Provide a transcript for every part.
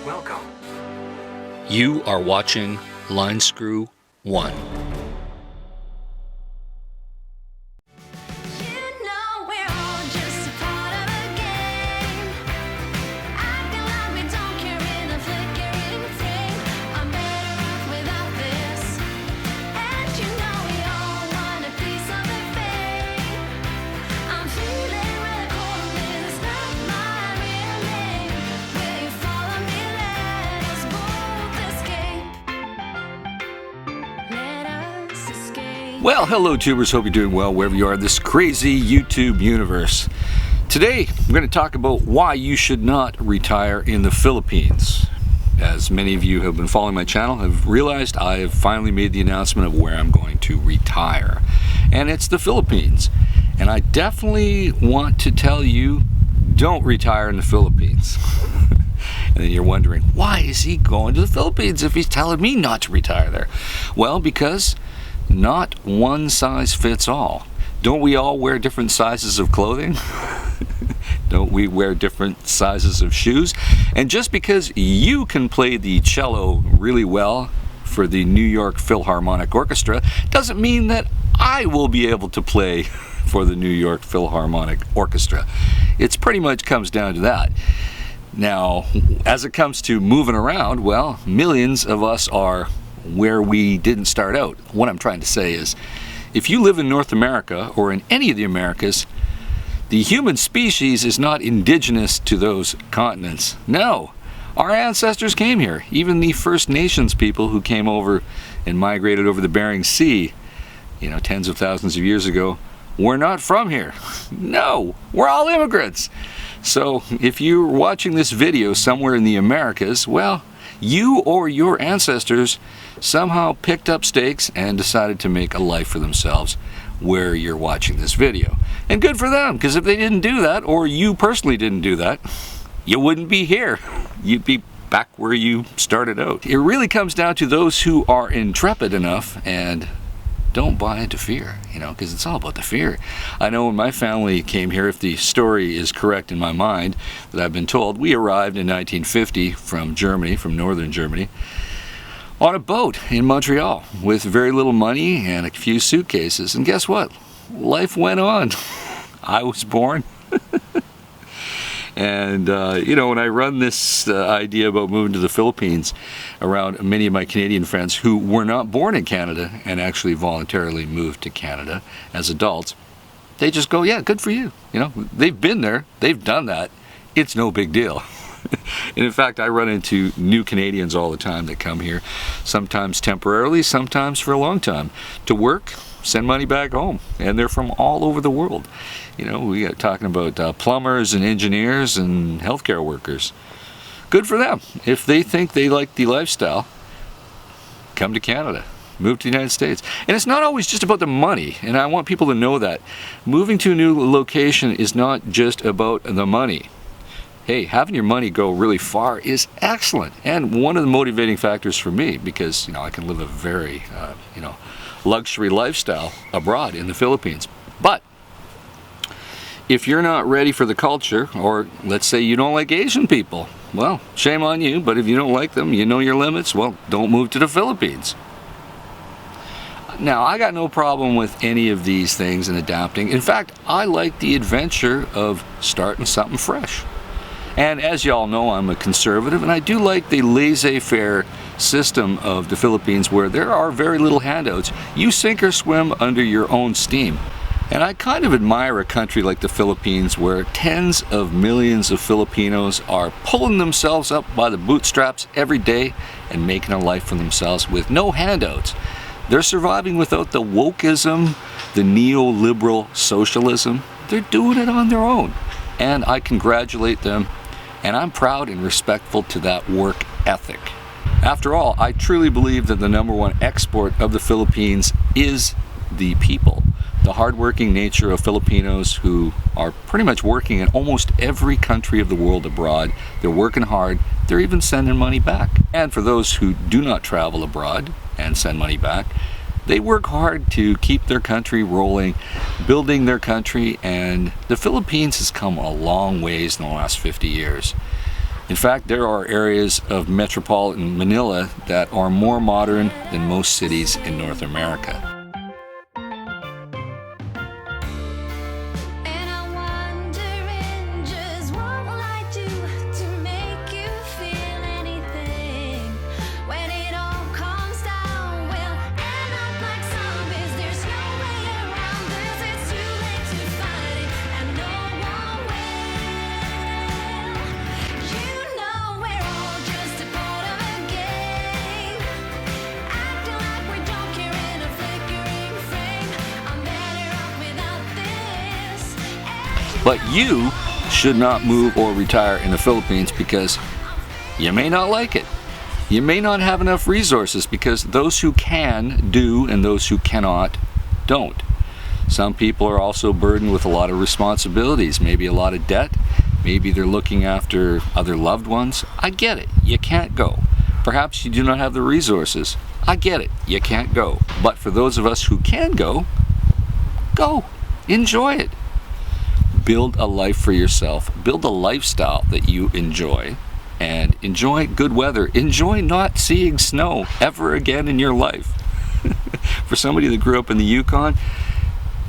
Welcome. You are watching Line Screw 1. Well, hello tubers, hope you're doing well wherever you are in this crazy YouTube universe. Today, I'm going to talk about why you should not retire in the Philippines. As many of you have been following my channel have realized, I have finally made the announcement of where I'm going to retire. And it's the Philippines. And I definitely want to tell you, don't retire in the Philippines. And then you're wondering, why is he going to the Philippines if he's telling me not to retire there? Well, because not one size fits all. Don't we all wear different sizes of clothing? Don't we wear different sizes of shoes? And just because you can play the cello really well for the New York Philharmonic Orchestra doesn't mean that I will be able to play for the New York Philharmonic Orchestra. It's pretty much comes down to that. Now, as it comes to moving around, well, millions of us are where we didn't start out. What I'm trying to say is, if you live in North America or in any of the Americas, the human species is not indigenous to those continents. No, our ancestors came here. Even the First Nations people who came over and migrated over the Bering Sea, tens of thousands of years ago, were not from here. No, we're all immigrants. So if you're watching this video somewhere in the Americas, well, you or your ancestors somehow picked up stakes and decided to make a life for themselves where you're watching this video. And good for them, because if they didn't do that, or you personally didn't do that, you wouldn't be here. You'd be back where you started out. It really comes down to those who are intrepid enough and don't buy into fear, because it's all about the fear. I know when my family came here, if the story is correct in my mind that I've been told, we arrived in 1950 from Germany, from northern Germany, on a boat in Montreal with very little money and a few suitcases. And guess what? Life went on. I was born. And, when I run this idea about moving to the Philippines around many of my Canadian friends who were not born in Canada and actually voluntarily moved to Canada as adults, they just go, yeah, good for you. They've been there, they've done that. It's no big deal. And in fact, I run into new Canadians all the time that come here, sometimes temporarily, sometimes for a long time, to work, send money back home, and they're from all over the world. We got talking about plumbers and engineers and healthcare workers. Good for them. If they think they like the lifestyle, come to Canada, move to the United States. And it's not always just about the money, and I want people to know that. Moving to a new location is not just about the money. Hey, having your money go really far is excellent, and one of the motivating factors for me, because I can live a very luxury lifestyle abroad in the Philippines. But if you're not ready for the culture, or let's say you don't like Asian people, well, shame on you, but if you don't like them, you know your limits, well, don't move to the Philippines. Now, I got no problem with any of these things and adapting. In fact, I like the adventure of starting something fresh. And as y'all know, I'm a conservative, and I do like the laissez-faire system of the Philippines where there are very little handouts. You sink or swim under your own steam. And I kind of admire a country like the Philippines where tens of millions of Filipinos are pulling themselves up by the bootstraps every day and making a life for themselves with no handouts. They're surviving without the wokeism, the neoliberal socialism. They're doing it on their own. And I congratulate them, and I'm proud and respectful to that work ethic. After all, I truly believe that the #1 export of the Philippines is the people. The hardworking nature of Filipinos who are pretty much working in almost every country of the world abroad. They're working hard, they're even sending money back. And for those who do not travel abroad and send money back, they work hard to keep their country rolling, building their country, and the Philippines has come a long ways in the last 50 years. In fact, there are areas of metropolitan Manila that are more modern than most cities in North America. But you should not move or retire in the Philippines because you may not like it. You may not have enough resources because those who can do and those who cannot don't. Some people are also burdened with a lot of responsibilities, maybe a lot of debt, maybe they're looking after other loved ones. I get it, you can't go. Perhaps you do not have the resources. I get it, you can't go. But for those of us who can go, enjoy it. Build a life for yourself. Build a lifestyle that you enjoy. And enjoy good weather. Enjoy not seeing snow ever again in your life. For somebody that grew up in the Yukon,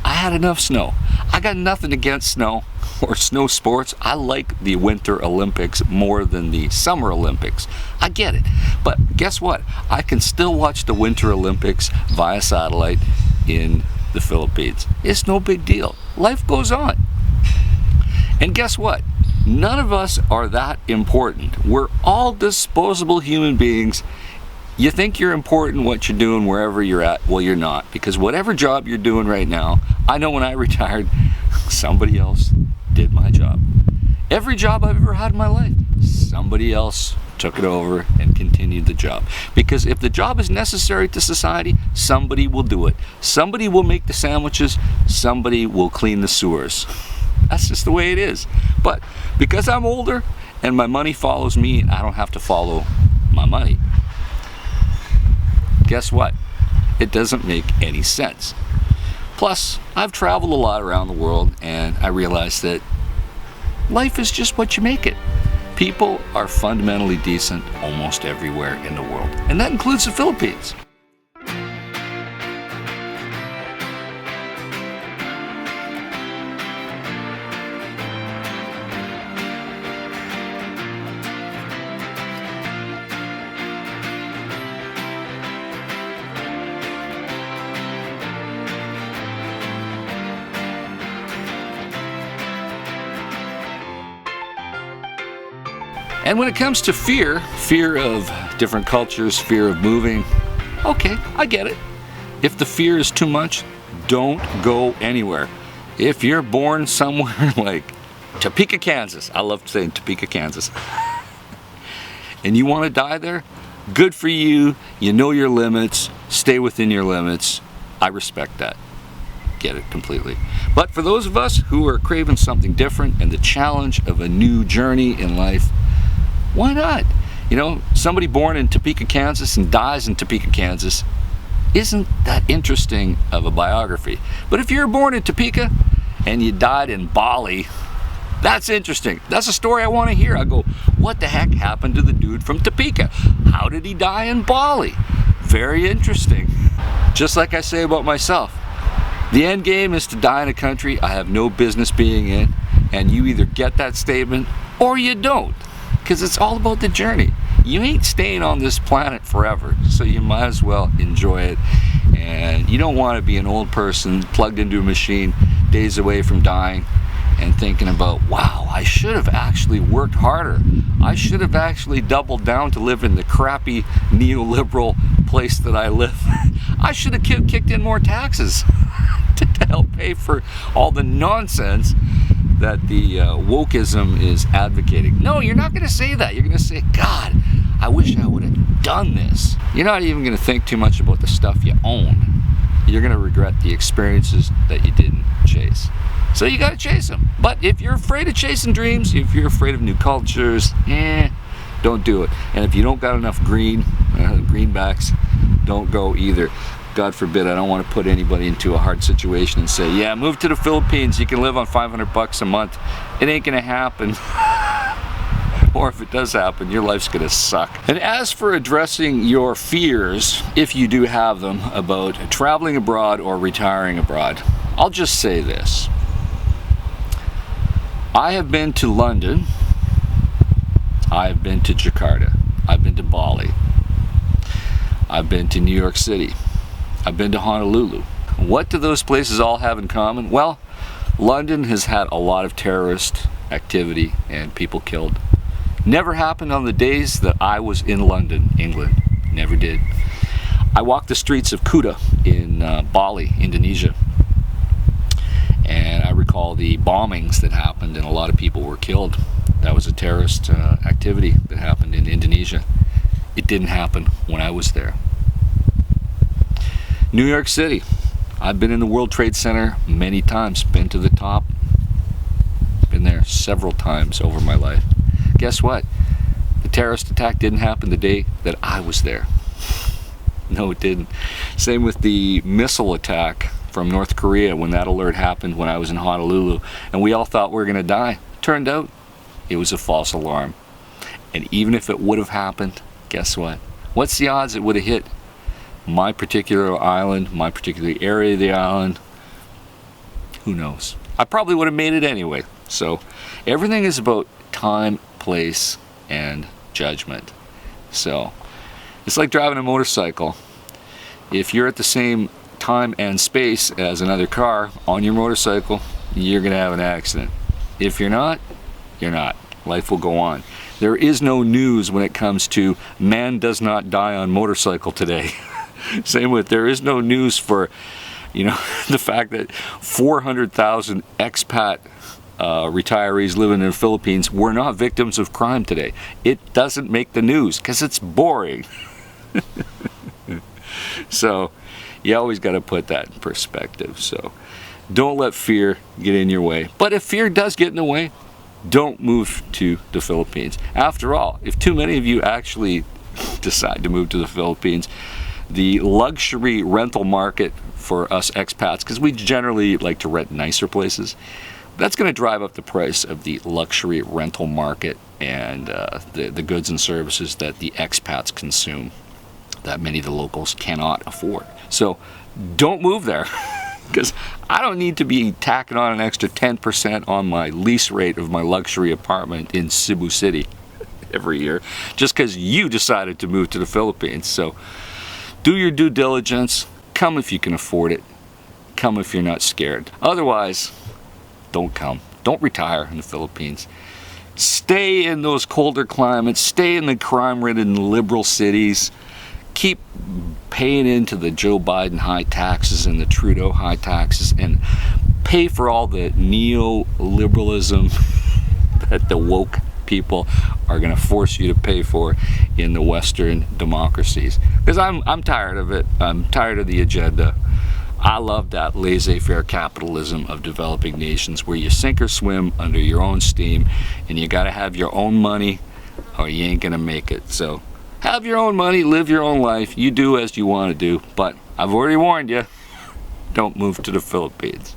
I had enough snow. I got nothing against snow or snow sports. I like the Winter Olympics more than the Summer Olympics. I get it. But guess what? I can still watch the Winter Olympics via satellite in the Philippines. It's no big deal. Life goes on. And guess what? None of us are that important. We're all disposable human beings. You think you're important what you're doing wherever you're at. Well, you're not. Because whatever job you're doing right now, I know when I retired, somebody else did my job. Every job I've ever had in my life, somebody else took it over and continued the job. Because if the job is necessary to society, somebody will do it. Somebody will make the sandwiches. Somebody will clean the sewers. That's just the way it is. But because I'm older and my money follows me and I don't have to follow my money, guess what? It doesn't make any sense. Plus, I've traveled a lot around the world and I realized that life is just what you make it. People are fundamentally decent almost everywhere in the world, and that includes the Philippines. And when it comes to fear of different cultures, fear of moving, okay, I get it. If the fear is too much, don't go anywhere. If you're born somewhere like Topeka, Kansas, I love saying Topeka, Kansas, and you want to die there, good for you. You know your limits, stay within your limits. I respect that. Get it completely. But for those of us who are craving something different and the challenge of a new journey in life, why not? You know, somebody born in Topeka, Kansas and dies in Topeka, Kansas isn't that interesting of a biography. But if you're born in Topeka and you died in Bali, that's interesting. That's a story I want to hear. I go, what the heck happened to the dude from Topeka? How did he die in Bali? Very interesting. Just like I say about myself. The end game is to die in a country I have no business being in, and you either get that statement or you don't. Because it's all about the journey. You ain't staying on this planet forever, so you might as well enjoy it. And you don't want to be an old person plugged into a machine days away from dying and thinking about, wow, I should have actually worked harder. I should have actually doubled down to live in the crappy neoliberal place that I live. I should have kicked in more taxes to help pay for all the nonsense that the wokeism is advocating. No, you're not going to say that. You're going to say, God, I wish I would have done this. You're not even going to think too much about the stuff you own. You're going to regret the experiences that you didn't chase. So you got to chase them. But if you're afraid of chasing dreams, if you're afraid of new cultures, don't do it. And if you don't got enough greenbacks, don't go either. God forbid, I don't want to put anybody into a hard situation and say, yeah, move to the Philippines, you can live on $500 a month. It ain't gonna happen. or if it does happen, your life's gonna suck. And as for addressing your fears, if you do have them, about traveling abroad or retiring abroad, I'll just say this. I have been to London, I have been to Jakarta, I've been to Bali, I've been to New York City, I've been to Honolulu. What do those places all have in common? Well, London has had a lot of terrorist activity and people killed. Never happened on the days that I was in London, England. Never did. I walked the streets of Kuta in Bali, Indonesia. And I recall the bombings that happened and a lot of people were killed. That was a terrorist activity that happened in Indonesia. It didn't happen when I was there. New York City. I've been in the World Trade Center many times, been to the top, been there several times over my life. Guess what? The terrorist attack didn't happen the day that I was there. No, it didn't. Same with the missile attack from North Korea when that alert happened when I was in Honolulu, and we all thought we were going to die. Turned out it was a false alarm. And even if it would have happened, guess what? What's the odds it would have hit my particular island, my particular area of the island? Who knows? I probably would have made it anyway. So everything is about time, place, and judgment. So it's like driving a motorcycle. If you're at the same time and space as another car on your motorcycle, you're going to have an accident. If you're not, you're not. Life will go on. There is no news when it comes to man does not die on motorcycle today. Same with, there is no news for, the fact that 400,000 expat retirees living in the Philippines were not victims of crime today. It doesn't make the news because it's boring. So you always got to put that in perspective. So don't let fear get in your way. But if fear does get in the way, don't move to the Philippines. After all, if too many of you actually decide to move to the Philippines, the luxury rental market for us expats, because we generally like to rent nicer places, that's going to drive up the price of the luxury rental market and the goods and services that the expats consume that many of the locals cannot afford. So don't move there, because I don't need to be tacking on an extra 10% on my lease rate of my luxury apartment in Cebu City every year just because you decided to move to the Philippines. So do your due diligence. Come if you can afford it. Come if you're not scared. Otherwise, don't come. Don't retire in the Philippines. Stay in those colder climates. Stay in the crime-ridden liberal cities. Keep paying into the Joe Biden high taxes and the Trudeau high taxes, and pay for all the neoliberalism that the woke people are going to force you to pay for in the Western democracies. Because I'm tired of it. I'm tired of the agenda. I love that laissez-faire capitalism of developing nations where you sink or swim under your own steam, and you got to have your own money or you ain't going to make it. So have your own money, live your own life, you do as you want to do, but I've already warned you, don't move to the Philippines.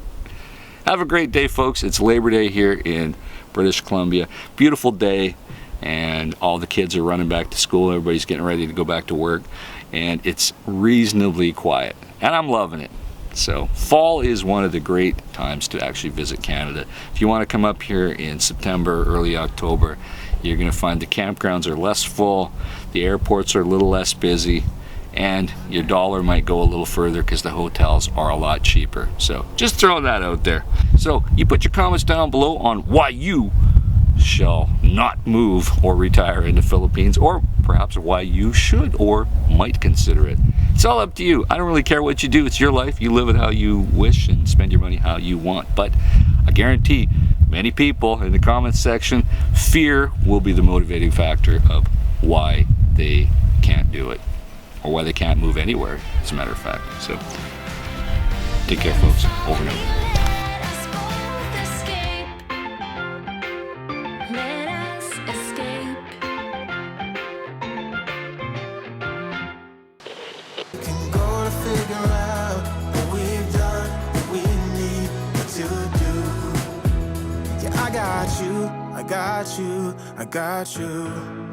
Have a great day, folks. It's Labor Day here in British Columbia. Beautiful day, and all the kids are running back to school. Everybody's getting ready to go back to work, and it's reasonably quiet, and I'm loving it. So fall is one of the great times to actually visit Canada. If you want to come up here in September, early October, you're going to find the campgrounds are less full, the airports are a little less busy, and your dollar might go a little further because the hotels are a lot cheaper. So just throwing that out there. So you put your comments down below on why you shall not move or retire in the Philippines, or perhaps why you should or might consider it. It's all up to you. I don't really care what you do. It's your life. You live it how you wish and spend your money how you want. But I guarantee many people in the comments section, fear will be the motivating factor of why they can't do it, or why they can't move anywhere, as a matter of fact. So take care, folks. Over and out. I got got you, I got you.